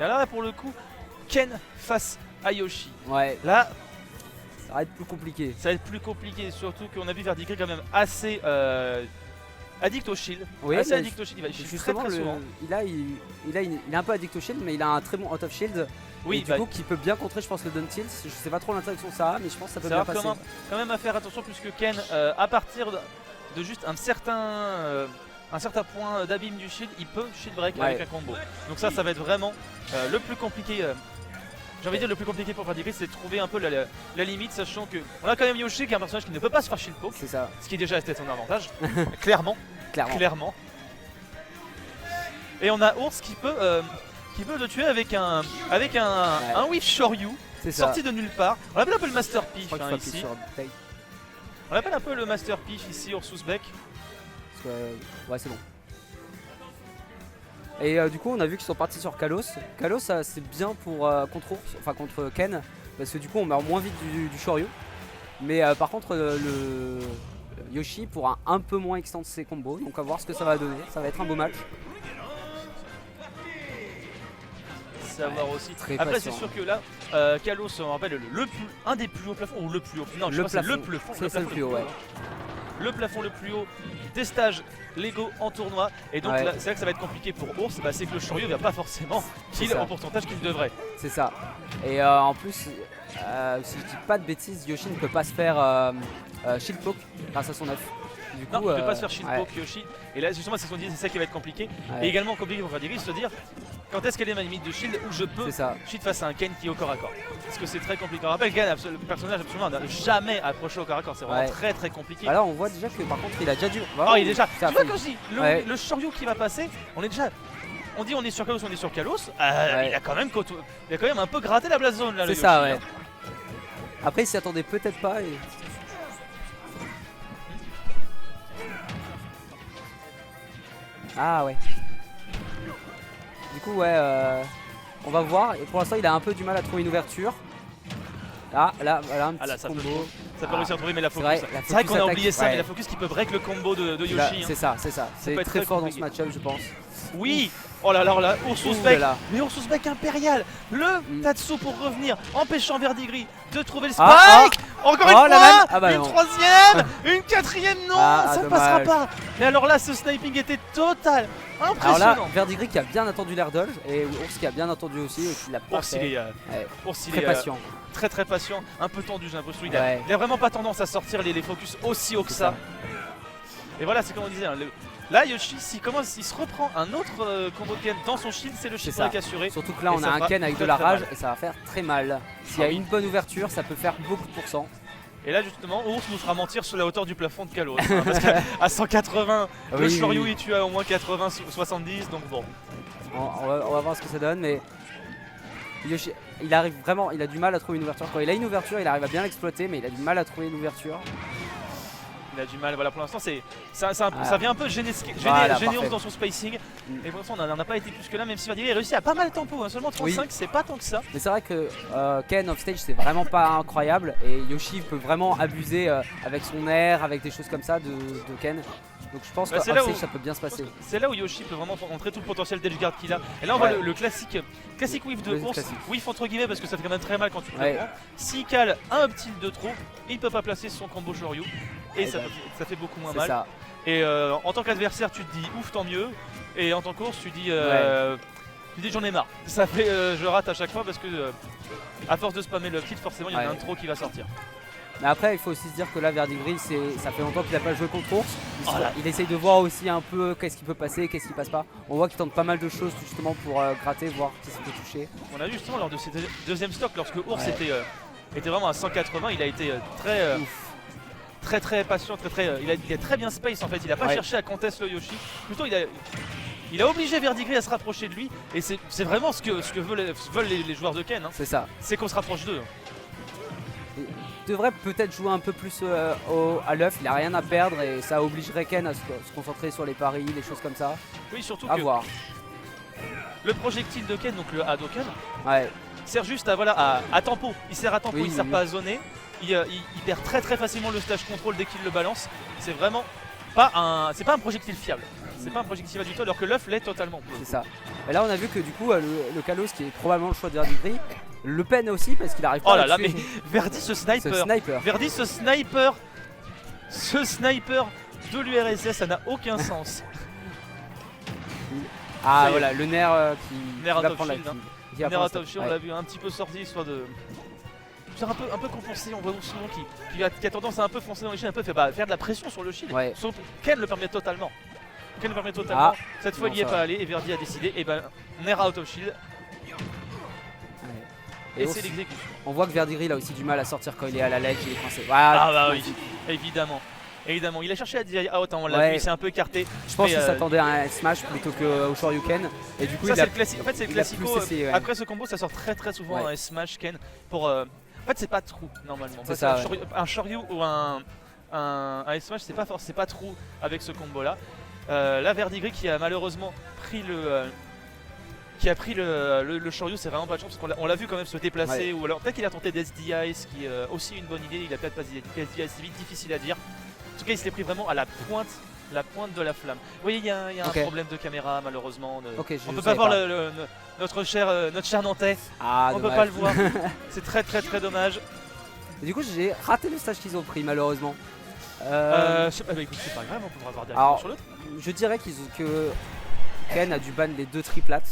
Et là pour le coup, Ken face à Yoshi. Ouais, Là, ça va être plus compliqué. ça va être plus compliqué, surtout qu'on a vu Verdigris quand même assez addict au shield. Oui, assez mais addict au shield, il va shield très justement, très souvent. il est un peu addict au shield, mais il a un très bon out of shield. Oui, et du coup, qui peut bien contrer, je pense, le down tilt. Je sais pas trop l'interaction que ça a, mais je pense que ça peut bien passer. Quand même à faire attention, puisque Ken, à partir de juste un certain point d'abîme du shield, il peut shield break avec un combo. Donc ça va être vraiment le plus compliqué. J'ai envie de dire le plus compliqué pour Verdigris, c'est de trouver un peu la limite, sachant que on a quand même Yoshi qui est un personnage qui ne peut pas se faire shield poke. C'est ça. Ce qui est déjà son avantage, clairement. Et on a Ours qui peut le tuer avec un whiff Shoryu sorti de nulle part. On l'appelle un peu le Master Pif ici. On l'appelle un peu le Master Pif ici, Ursus Beck. Ouais, c'est bon. Et du coup, on a vu qu'ils sont partis sur Kalos. Kalos, c'est bien pour contre Ken, parce que du coup, on meurt moins vite du Shoryu. Mais par contre, le Yoshi pourra un peu moins extendre ses combos. Donc, à voir ce que ça va donner. Ça va être un beau match. Savoir aussi. Après, c'est sûr que là, Kalos, on rappelle un des plus hauts plafonds, ou le plus haut. Non, je crois que c'est le plus haut. Le plafond le plus haut des stages Lego en tournoi. Et donc là, c'est là que ça va être compliqué pour Ours, c'est que le Shoryu ne va pas forcément kill en pourcentage qu'il devrait. C'est ça. Et en plus, si je dis pas de bêtises, Yoshi ne peut pas se faire shield poke grâce à son œuf. Du coup, non, il ne peut pas se faire shield poke Yoshi. Et là justement c'est ce qu'on dit, c'est ça qui va être compliqué. Et également compliqué pour Verdigris, se dire quand est-ce qu'elle est ma limite de shield où je peux shield face à un Ken qui est au corps à corps. Parce que c'est très compliqué. On rappelle Ken, le personnage absolument n'a jamais approché au corps à corps, c'est vraiment très très compliqué. Alors on voit déjà que par contre il a déjà dû. Oh il est déjà. Tu vois quand je dis le Shoryu qui va passer, on est déjà. On dit on est sur Kalos, on est sur Kalos. Il a quand même un peu gratté la blast zone là. C'est ça, ouais. Après il s'y attendait peut-être pas et. Ah ouais. Du coup on va voir. Et pour l'instant il a un peu du mal à trouver une ouverture. Là voilà un petit combo. Ça peut réussir à trouver mais la focus. C'est vrai qu'on a oublié ça, mais la focus qui peut break le combo de Yoshi. C'est ça. C'est très fort dans ce match-up je pense. Oui. Oh là là, Ursus Beck. Mais Ursus Beck impérial. Le Tatsu pour revenir, empêchant Verdigris de trouver le spike. Encore une fois, une troisième, une quatrième, non, ça passera pas. Mais alors là, ce sniping était total. Impressionnant. Alors là, Verdigris qui a bien attendu l'air dodge et Ours qui a bien attendu aussi et qui l'a pas fait. Ours, il est très patient. Très patient, un peu tendu j'ai l'impression. Il a vraiment pas tendance à sortir les focus aussi haut que ça. Et voilà, c'est comme on disait. Là, Yoshi, s'il se reprend un autre combo de Ken dans son shield, c'est le shield break assuré. Surtout que là, on a un Ken avec de la rage et ça va faire très mal. S'il y a une bonne ouverture, ça peut faire beaucoup de pourcents. Et là, justement, Ours nous fera mentir sur la hauteur du plafond de Kalos. Parce qu'à 180, le Shoryu il tue à au moins 80-70, donc bon. On va voir ce que ça donne, mais Yoshi, il arrive vraiment, il a du mal à trouver une ouverture. Quand il a une ouverture, il arrive à bien l'exploiter, mais il a du mal à trouver une ouverture. Il a du mal, voilà pour l'instant ça vient un peu gêner Ours dans son spacing. Et pour l'instant on n'a pas été plus que là, même si Verdigris a réussi à pas mal de tempo, seulement 35 c'est pas tant que ça. Mais c'est vrai que Ken offstage c'est vraiment pas incroyable et Yoshi peut vraiment abuser avec son air, avec des choses comme ça de Ken. Donc je pense que ça peut bien se passer. C'est là où Yoshi peut vraiment montrer tout le potentiel d'edgeguard qu'il a. Et là on voit le classique whiff de Ours, whiff entre guillemets parce que ça fait quand même très mal quand tu te le prends. S'il cale un up tilt de trop, il peut pas placer son combo Shoryu et ça fait beaucoup moins mal. Et en tant qu'adversaire tu te dis ouf tant mieux, et en tant qu'Ours tu dis j'en ai marre. Ça fait je rate à chaque fois parce que à force de spammer le up tilt forcément il y en a un trop qui va sortir. Mais après il faut aussi se dire que là Verdigris ça fait longtemps qu'il n'a pas joué contre Ours. Il essaye de voir aussi un peu qu'est-ce qui peut passer, qu'est-ce qui passe pas. On voit qu'il tente pas mal de choses justement pour gratter, voir qui s'est fait toucher. On a vu justement lors de ses deuxième stock lorsque Ours était vraiment à 180, il a été très patient, il a très bien space en fait, il a pas cherché à contest le Yoshi. Plutôt il a obligé Verdigris à se rapprocher de lui et c'est vraiment ce que veulent les joueurs de Ken. C'est ça. C'est qu'on se rapproche d'eux. Il devrait peut-être jouer un peu plus à l'œuf, il a rien à perdre et ça obligerait Ken à se concentrer sur les paris, des choses comme ça. Oui, surtout à voir. Le projectile de Ken, donc le Hadoken, sert juste à tempo. Il sert à tempo, il sert pas à zoner. Il perd très facilement le stage control dès qu'il le balance. C'est vraiment pas un projectile fiable. C'est pas un projectile du tout alors que l'œuf l'est totalement. C'est ça. Et là on a vu que du coup le Kalos qui est probablement le choix de Verdigris le peine aussi parce qu'il arrive pas Oh là à là, tuer mais Verdi ce sniper. ce sniper. Verdi ce sniper de l'URSS, ça n'a aucun sens. Ah Ça y est. voilà, le nerf qui Nerf va out of prendre la shield, hein. qui va Nerf prendre out of shield, on ouais. l'a vu un petit peu sorti histoire de faire un peu compenser. On voit souvent qui a tendance à un peu foncer dans les shields, un peu faire de la pression sur le shield. Ouais. Sauf Ken le permet totalement. Ken le permet totalement. Cette fois Non, il y est ça pas va. allé et Verdi a décidé et ben Nerf out of shield Et et on, c'est l'exécution. on voit que Verdigris il a aussi du mal à sortir quand il est à la ledge, il est coincé. Voilà. Ah bah oui, évidemment. Évidemment, il a cherché à dire out, on l'a Ouais. vu, il s'est un peu écarté. Je pense mais, qu'il s'attendait à un smash plutôt qu'au Shoryuken. Et du coup Ça il c'est a le classique. En fait c'est le il a classico. plus essayé, ouais. Après ce combo ça sort très souvent Ouais. un smash Ken pour. En fait c'est pas true normalement. C'est Parce ça, qu'un un Shoryu ou un smash c'est pas true avec ce combo là. Là Verdigris qui a malheureusement pris le Shoryu, c'est vraiment pas de chance parce qu'on l'a vu quand même se déplacer. Ouais. Ou alors peut-être qu'il a tenté des SDI, ce qui est aussi une bonne idée. Il a peut-être pas SDI assez vite, difficile à dire. En tout cas il s'est pris vraiment à la pointe de la flamme. Vous voyez il y a Ok. un problème de caméra malheureusement. Ok, On je peut savais pas voir notre cher Nantais. Ah, On dommage. peut pas le voir. C'est très dommage. Et du coup j'ai raté le stage qu'ils ont pris malheureusement. Je sais pas, bah écoute, c'est pas grave, on pourra voir directement Alors, sur l'autre. Je dirais que Ken a dû ban les deux triplates.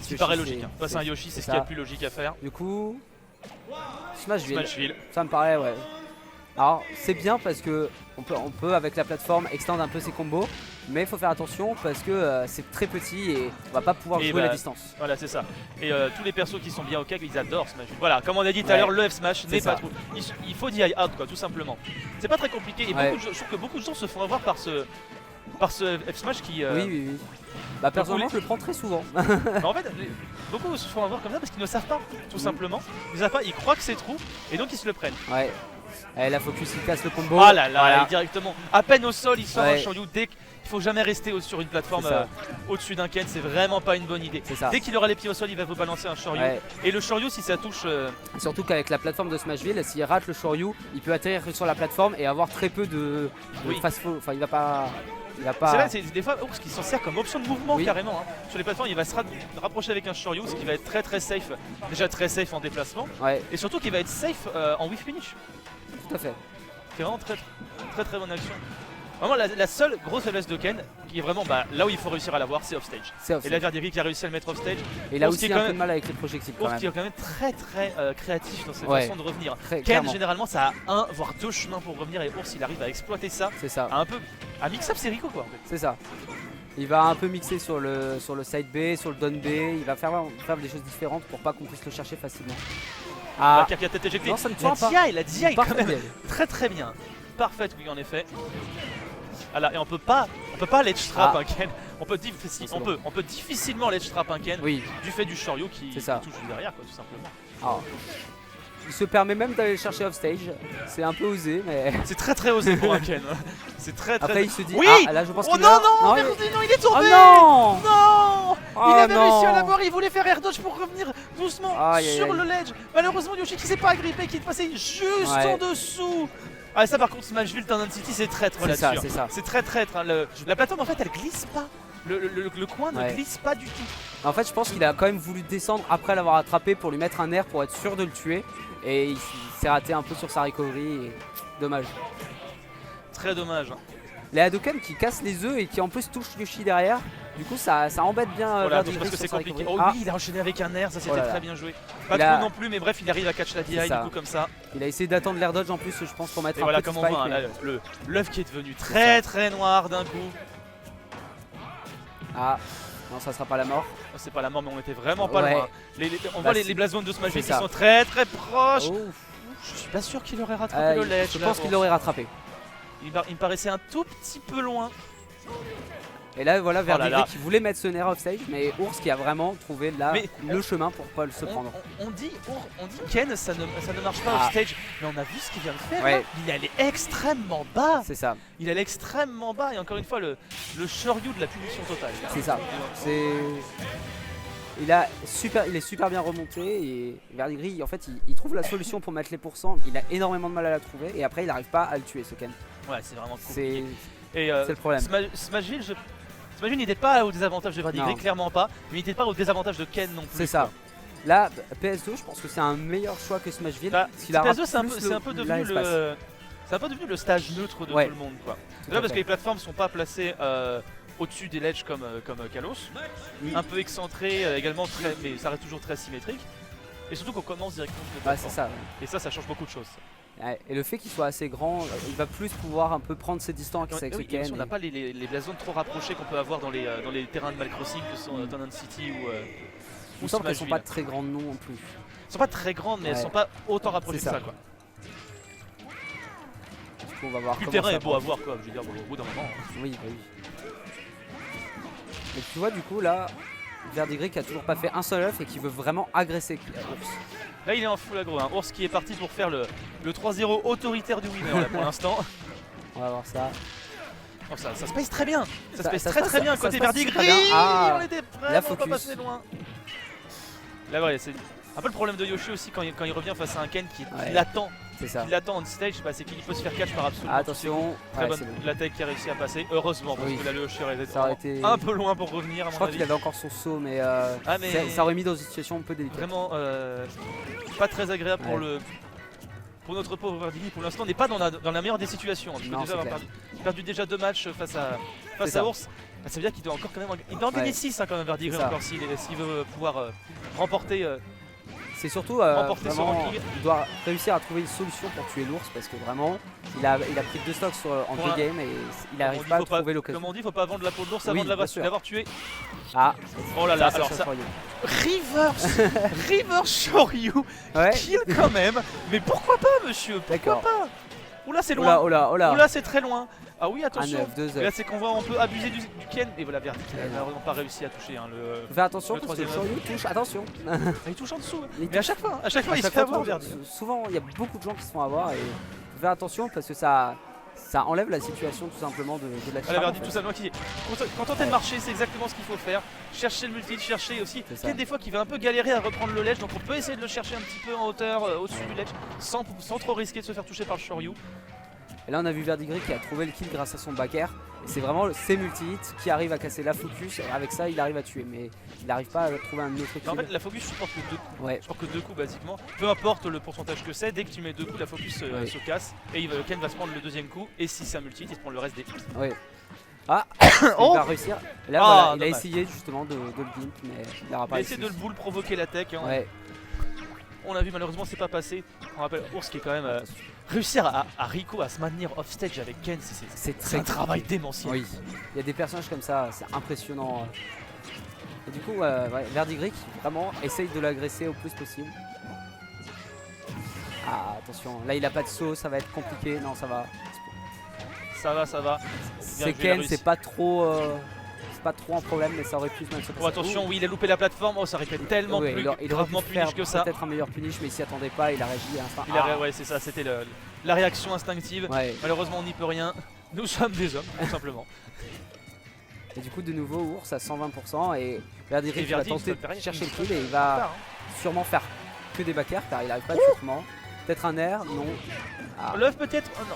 Ce qui paraît logique. Hein. Passer un Yoshi, c'est ce ça. qu'il y a de plus logique à faire. Du coup, Smashville, Smashville. ça me paraît ouais. Alors c'est bien parce que on peut avec la plateforme extendre un peu ses combos, mais il faut faire attention parce que c'est très petit et on va pas pouvoir Et jouer bah, la distance. Voilà, c'est ça. Et tous les persos qui sont bien au CAG, ils adorent Smashville. Voilà, comme on a dit tout à Ouais. l'heure, le F-Smash n'est ça. pas trop. Il faut d'y out, quoi, tout simplement. C'est pas très compliqué. Et Ouais. je trouve que beaucoup de gens se font avoir par ce F-Smash qui. Oui. Bah personnellement je le prends très souvent. Mais en fait, beaucoup se font avoir comme ça parce qu'ils ne savent pas, tout simplement. Ils savent pas, ils croient que c'est trou et donc ils se le prennent. Ouais. Et la focus il casse le combo. Oh là là, Voilà. et directement, à peine au sol, il sort Ouais. un Shoryu. Dès qu'il faut jamais rester sur une plateforme C'est ça. au-dessus d'un Ken, c'est vraiment pas une bonne idée. C'est ça. Dès qu'il aura les pieds au sol, il va vous balancer un Shoryu. Ouais. Et le Shoryu, si ça touche. Surtout qu'avec la plateforme de Smashville, s'il rate le Shoryu, il peut atterrir sur la plateforme et avoir très peu de Oui. fast fall. Enfin il va pas. C'est vrai, c'est des fois parce qu'il s'en sert comme option de mouvement Oui. carrément. Hein. Sur les plateformes, il va se rapprocher avec un Shoryu, ce qui va être très safe. Déjà très safe en déplacement. Ouais, Et surtout qu'il va être safe en whiff finish. tout à fait. C'est vraiment très bonne action. Vraiment la seule grosse faiblesse de Ken, qui est vraiment là où il faut réussir à l'avoir, c'est offstage. C'est off. Et là Verdigris qui a réussi à le mettre offstage. Et là Ours aussi qui est un quand peu de même- mal avec les projectiles quand Ours qui même. est quand même très créatif dans ses Ouais. façons de revenir. Très, Ken clairement. généralement ça a un voire deux chemins pour revenir et Ours il arrive à exploiter ça C'est ça. à mix-up c'est Rico quoi en fait. C'est ça. Il va un peu mixer sur le side B, sur le down B. Il va faire des choses différentes pour pas qu'on puisse le chercher facilement. Ah, qui a tête éjectée. non, ça ne tient pas. La DI quand Parfait. même très bien. Parfaite oui en effet. Ah là, et on peut pas ledge trap un Ken. On peut difficilement ledge trap un Ken Oui. du fait du Shoryu qui C'est ça. touche derrière quoi tout simplement. Alors, il se permet même d'aller le chercher offstage. C'est un peu osé, mais C'est très osé pour un Ken. C'est très après il se dit Oui. ah là je pense Oh qu'il non a- non, il- non, il est Oh tombé. non. Non. Oh Il avait non. réussi à l'avoir, il voulait faire air dodge pour revenir doucement Aïe, aïe, sur aïe. le ledge. Malheureusement Yoshi qui s'est pas agrippé, qui est passé juste Ouais. en dessous. Ah ça par contre Smashville Turn City c'est traître C'est ça, là-dessus. c'est ça. C'est très traître. Hein. La plateforme en fait elle glisse pas. Le coin ne Ouais. glisse pas du tout. En fait, je pense qu'il a quand même voulu descendre après l'avoir attrapé pour lui mettre un air pour être sûr de le tuer. Et il s'est raté un peu sur sa recovery. Et... Dommage. Très dommage. Hein. Les Hadouken qui cassent les œufs et qui en plus touchent Yoshi derrière. Du coup, ça embête bien Voilà, Verdigris parce que sur c'est sa compliqué. recovery. Oh Ah, oui, il a enchaîné avec un air, ça c'était Oh là là. très bien joué. Pas Il trop a- non plus, mais bref, il arrive à catch la DI C'est du ça. coup comme ça. il a essayé d'attendre l'air dodge en plus, je pense, pour mettre Et un voilà petit comme on spike. voit, hein, mais- là, l'œuf qui est devenu ça. très noir d'un coup. Ah, non, ça sera pas la mort. Oh, c'est pas la mort, mais on était vraiment pas Ouais. loin. On Bah, voit c'est- les blazones de Smashville c'est qui ça. sont très proches. Oh. Je suis pas sûr qu'il aurait rattrapé le ledge. Je là, pense qu'il l'aurait rattrapé. Il me paraissait un tout petit peu loin. Et là, voilà, Oh là Verdigris là. qui voulait mettre ce nerf offstage, mais Ours qui a vraiment trouvé là Mais le chemin pour pas se prendre. On dit Ken, ça ne marche pas Ah. au stage, mais on a vu ce qu'il vient de faire. Ouais. Là. Il allait extrêmement bas. C'est ça, Il allait extrêmement bas. Et encore une fois, le Shoryu de la punition totale. c'est ça. C'est. Il est super bien remonté et Verdigris en fait il trouve la solution pour mettre les pourcents. Il a énormément de mal à la trouver et après il n'arrive pas à le tuer ce Ken. Ouais, c'est vraiment compliqué. C'est Et le problème. Smashville, Smashville n'était pas au désavantage de Verdigris, Non. clairement pas, mais il n'était pas au désavantage de Ken non plus. C'est ça. Là, PS2, je pense que c'est un meilleur choix que Smashville. Bah, parce qu'il a PS2 c'est un plus peu la devenu espace. c'est un peu devenu le stage neutre de Ouais. tout le monde quoi. Tout Déjà à parce que fait. les plateformes sont pas placées au-dessus des ledges comme Kalos, un peu excentré également très, mais ça reste toujours très symétrique. Et surtout qu'on commence directement sur les Bah, c'est plateformes. ça. Et ça change beaucoup de choses. Ouais, et le fait qu'il soit assez grand, il va plus pouvoir un peu prendre ses distances avec Et ce oui, et Ken. aussi, on n'a pas les blasons trop rapprochés qu'on peut avoir dans les terrains de Malcrossing que sont Town City On ou sent qu'elles sont Smashville. pas très grandes non plus. Elles sont pas très grandes, mais elles Ouais. sont pas autant rapprochées que C'est ça ça. quoi. Du coup, on va voir Puis le comment terrain ça est beau à va. voir quoi, je veux dire, au bout d'un moment. Oui, bah oui. Et tu vois, du coup, là, Verdigris qui a toujours pas fait un seul œuf et qui veut vraiment agresser Ours. Là il est en full aggro, hein. Ours qui est parti pour faire le 3-0 autoritaire du winner là, pour l'instant. On va voir ça. Oh, ça se passe très bien. Ça se passe ça très se très bien passe- ça côté se passe Verdigris. super bien. Ah, on était la vraiment pas focus. passé loin. Là ouais, c'est un peu le problème de Yoshi aussi quand il revient face à un Ken qui Ouais. l'attend. C'est ça. Il l'attend on stage, bah, c'est qu'il peut se faire catch par absolument. Attention. Très Ouais, bonne c'est bon. la tech qui a réussi à passer, heureusement parce Oui. que là le Yoshi aurait Ça aurait été été- un peu loin pour revenir à Je mon crois avis. qu'il avait encore son saut, mais, mais- ça aurait mis dans une situation un peu délicate. Vraiment pas très agréable Ouais. pour notre pauvre Verdigris. Pour l'instant on n'est pas dans la meilleure des situations. Il Non, peut déjà c'est avoir clair. perdu déjà 2 matchs face à ça. Ours. Bah, ça veut dire qu'il doit encore quand même il doit en gagner Ouais. 6 hein, quand même Verdigris C'est ça. encore s'il veut pouvoir remporter. C'est surtout remporter ce vraiment, ranking. il doit réussir à trouver une solution pour tuer l'ours parce que vraiment il a pris 2 stocks en Voilà. 2 games et il n'arrive Comme on dit, pas à faut pas- trouver l'occasion. Comme on dit, faut pas vendre la peau de l'ours Oui, avant de bien sûr. l'avoir tué. Ah, Oh là là, ça alors change ça. rien. Reverse Shoryu Ouais, kill quand même. Mais pourquoi pas monsieur? Pourquoi d'accord. pas? Oula c'est Oh là, loin. oh là, oh là. Oula c'est très loin. Ah oui attention. 9, 2 Et là c'est qu'on voit on peut abuser du Ken. Et voilà Verdi qui n'a Ouais. malheureusement pas réussi à toucher hein, le. Faut faire attention Le parce que troisième Shoryu touche, attention. Il touche en dessous. Il Mais à chaque fois il se chaque fait fois, avoir Verdi. souvent il y a beaucoup de gens qui se font avoir et faut faire attention parce que ça enlève la situation tout simplement de la Voilà trame, Verdi en fait. tout simplement qui quand on tente de marcher c'est exactement ce qu'il faut faire. Chercher le multi, chercher aussi. C'est ça. Ken des fois qui va un peu galérer à reprendre le ledge donc on peut essayer de le chercher un petit peu en hauteur au-dessus du ledge sans trop risquer de se faire toucher par le Shoryu. Et là on a vu Verdigris qui a trouvé le kill grâce à son back air. Et c'est vraiment ses multi-hits qui arrivent à casser la focus. Et avec ça il arrive à tuer mais il n'arrive pas à trouver un autre Mais en fait kill. la focus supporte que 2 coups. Ouais, Supporte que 2 coups basiquement. Peu importe le pourcentage que c'est, dès que tu mets 2 coups la focus Ouais. se casse. Et Ken va se prendre le deuxième coup. Et si c'est un multi, il se prend le reste des hits. ouais. Ah, Oh il va réussir. Et là Ah, voilà, il a dommage. essayé justement de le gimp mais il n'aura Il pas a réussi. essayé de le boule provoquer la tech. Hein. Ouais, On a vu malheureusement c'est pas passé. On rappelle Ours qui est quand même attention. réussir à Rico à se maintenir off stage avec Ken. C'est C'est un très travail compliqué. démentiel. Oui, il y a des personnages comme ça, c'est impressionnant. Et du coup, ouais, Verdigris qui vraiment essaye de l'agresser au plus possible. Ah, attention, là il a pas de saut, ça va être compliqué. Non, ça va. Ça va. C'est joué, il a Ken, réussi. c'est pas trop un problème, mais ça aurait pu se mal se passer. Oh attention, oui il a loupé la plateforme. Oh ça aurait été tellement Ouais, plus il aurait pu gravement faire punish que ça. peut-être un meilleur punish, mais il s'y attendait pas, il a réagi à l'instant. Ouais c'est ça, c'était la réaction instinctive. Ouais. Malheureusement on n'y peut rien. Nous sommes des hommes tout simplement. Et du coup, de nouveau, Ours à 120% et Verdigris Et qui va Verdi, tenter il se fait de chercher le rien. kill et il va Tard, sûrement faire que des back air car il n'arrive pas de traitement. Peut-être un air, non. Ah. hein. L'œuf peut-être. Oh non.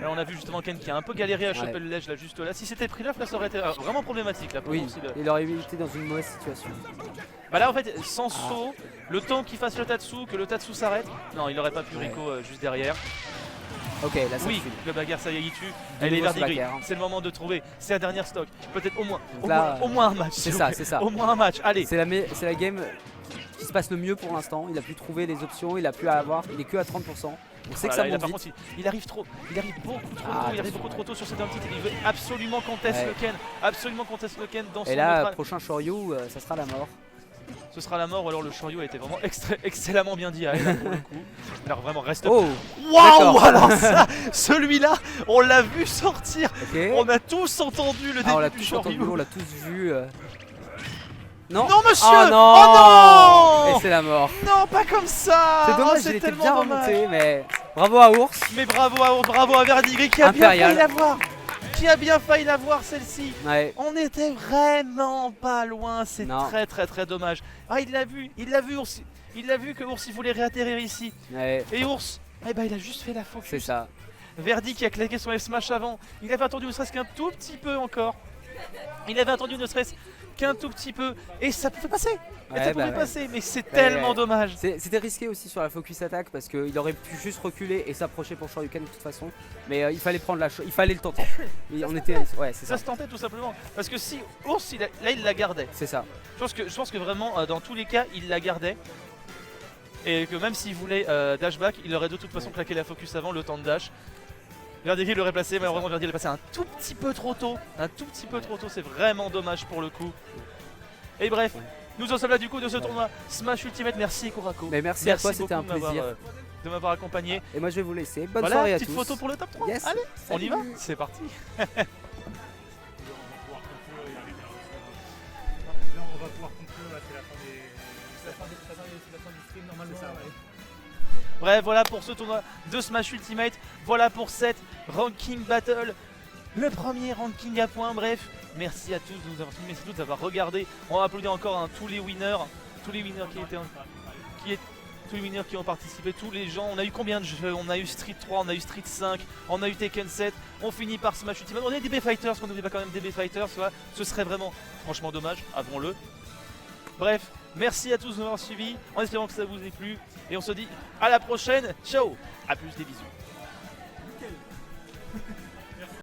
Là on a vu justement Ken qui a un peu galéré à choper Ouais. le ledge là juste là. Si c'était pris l'œuf là ça aurait été vraiment problématique là pour Oui, Ours, il aurait été dans une mauvaise situation. Bah là en fait sans saut, le temps qu'il fasse le Tatsu, que le Tatsu s'arrête. Non il aurait pas pu Ouais. Rico juste derrière. Ok, là ça Oui, suffit. le bagarre ça y est il tue. De Elle est nouveau ce Verdigris. bagarre, hein. C'est le moment de trouver sa dernière stock. Peut-être au là, moins un match. C'est s'il vous ça, plaît. c'est ça. Au moins un match. Allez. C'est la game qui se passe le mieux pour l'instant. Il a pu trouver les options, il a pu avoir. Il est que à 30%. On sait que Voilà, ça et là, monte par vite. contre, il arrive trop, il arrive beaucoup trop Ah, tôt, il arrive attention, beaucoup trop ouais. tôt sur cette identité. Il veut absolument qu'on teste Ouais. le Ken, absolument qu'on teste le Ken dans son Et là, neutral. prochain Shoryu, ça sera la mort. Ce sera la mort ou alors le Shoryu a été vraiment excellemment bien dit à elle là, pour le coup. Alors vraiment reste. Oh, Waouh d'accord. alors ça, celui-là, on l'a vu sortir. ok. On a tous entendu le Ah, on l'a début du tous entendu, Shoryu. on l'a tous vu. Non, Non monsieur. Oh non, Oh Et non. c'est la mort. Non, pas comme ça. C'est Oh, dommage, c'est il était tellement bien dommage. remonté, mais bravo à Ours. Mais bravo à Verdigris qui a bien Impérial. failli l'avoir. Qui a bien failli l'avoir celle-ci. Ouais, On était vraiment pas loin, c'est Non. très dommage. Ah il l'a vu Ours, il l'a vu que Ours il voulait réatterrir ici. ouais, Et Ours, eh ben il a juste fait la focus. c'est ça. Verdi qui a claqué son F-Smash avant, il avait attendu ne serait-ce qu'un tout petit peu encore. Il avait attendu ne serait-ce qu'un tout petit peu et ça pouvait passer. Et ça pouvait passer, mais c'est Ouais, tellement ouais. dommage. C'était risqué aussi sur la focus attaque parce qu'il aurait pu juste reculer et s'approcher pour Shoryuken de toute façon. Mais il fallait prendre il fallait le tenter. On était, ouais, c'est ça. Ça se tentait tout simplement. Parce que si Ours, là il la gardait. C'est ça. Je pense que vraiment dans tous les cas il la gardait. Et que même s'il voulait dash back, il aurait de toute façon claqué la focus avant le temps de dash. Verdier l'aurait placé, malheureusement Verdier est passé un tout petit peu trop tôt. Un tout petit peu trop tôt, c'est vraiment dommage pour le coup. Et bref, nous en sommes là du coup de ce tournoi Smash Ultimate. Merci Kurako. Mais merci à toi, c'était un beaucoup plaisir. de m'avoir accompagné. Et moi je vais vous laisser. Bonne Voilà, soirée à tous. petite photo pour le top 3. Yes. Allez, on y va, Salut. c'est parti. Là, on va pouvoir conclure, là, c'est la fin du stream normalement. Bref, voilà pour ce tournoi de Smash Ultimate. Voilà pour cette ranking battle. Le premier ranking à points. Bref, merci à tous de nous avoir suivis, merci à tous d'avoir regardé. On va applaudir encore tous les winners. Tous les winners tous les winners qui ont participé, tous les gens. On a eu combien de jeux? On a eu Street 3, on a eu Street 5, on a eu Tekken 7. On finit par Smash Ultimate. On a eu DB Fighters, qu'on n'oublie pas quand même DB Fighters. Voilà. Ce serait vraiment, franchement dommage, avouons-le. Bref, merci à tous de nous avoir suivis, en espérant que ça vous ait plu. Et on se dit à la prochaine, ciao, à plus, des bisous.